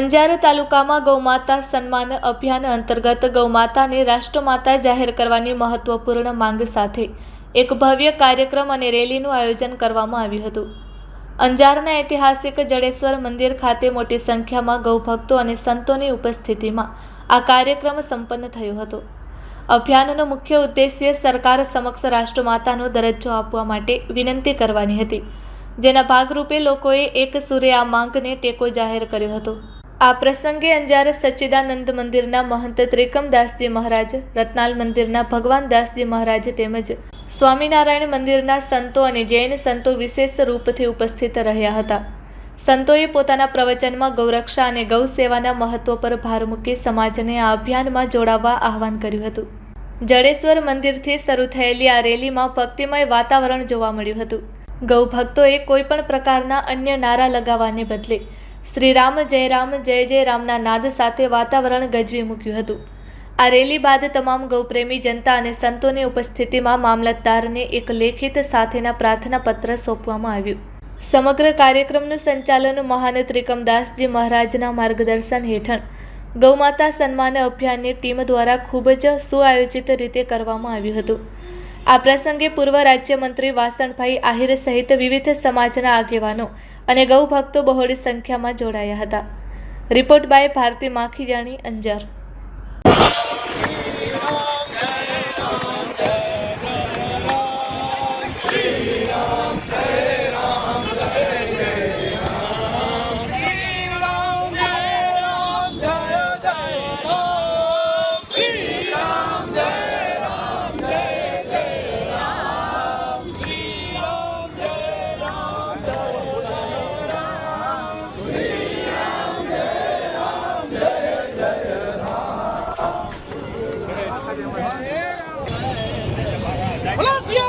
અંજાર તાલુકામાં ગૌમાતા સન્માન અભિયાન અંતર્ગત ગૌમાતાને રાષ્ટ્રમાતા જાહેર કરવાની મહત્વપૂર્ણ માંગ સાથે એક ભવ્ય કાર્યક્રમ અને રેલીનું આયોજન કરવામાં આવ્યું હતું। અંજારના ઐતિહાસિક જડેશ્વર મંદિર ખાતે મોટી સંખ્યામાં ગૌભક્તો અને સંતોની ઉપસ્થિતિમાં આ કાર્યક્રમ સંપન્ન થયો હતો। અભિયાનનો મુખ્ય ઉદ્દેશ્ય સરકાર સમક્ષ રાષ્ટ્રમાતાનો દરજ્જો આપવા માટે વિનંતી કરવાની હતી, જેના ભાગરૂપે લોકોએ એક સૂરે આ માંગને ટેકો જાહેર કર્યો હતો। આ પ્રસંગે અંજાર સચ્ચિદાનંદ મંદિરના મહંત ત્રિકમદાસજી મહારાજ, રત્નાલ મંદિરના ભગવાનદાસજી મહારાજ તેમજ સ્વામિનારાયણ મંદિરના સંતો અને જૈન સંતો વિશેષ રૂપથી ઉપસ્થિત રહ્યા હતા। સંતોએ પોતાના પ્રવચનમાં ગૌરક્ષા અને ગૌ સેવાના મહત્વ પર ભાર મૂકી સમાજને આ અભિયાનમાં જોડાવા આહવાન કર્યું હતું। જડેશ્વર મંદિરથી શરૂ થયેલી આ રેલીમાં ભક્તિમય વાતાવરણ જોવા મળ્યું હતું। ગૌ ભક્તોએ કોઈપણ પ્રકારના અન્ય નારા લગાવવાને બદલે શ્રી રામ, જય જય રામના નાદ સાથે વાતાવરણ ગજવી મૂક્યું હતું। આ રેલી બાદ તમામ ગૌપ્રેમી જનતા અને સંતોની ઉપસ્થિતિમાં મામલતદારને એક લેખિત સાથેના પ્રાર્થના પત્ર સોંપવામાં આવ્યું। સમગ્ર કાર્યક્રમનું સંચાલન મહાન ત્રિકમદાસજી મહારાજના માર્ગદર્શન હેઠળ ગૌમાતા સન્માન અભિયાનની ટીમ દ્વારા ખૂબ જ સુઆયોજિત રીતે કરવામાં આવ્યું હતું। આ પ્રસંગે પૂર્વ રાજ્યમંત્રી વાસણભાઈ આહિર સહિત વિવિધ સમાજના આગેવાનો અને ગૌ ભક્તો બહોળી સંખ્યામાં જોડાયા હતા। Report by Bharti Makhijani, Anjar. Gracias.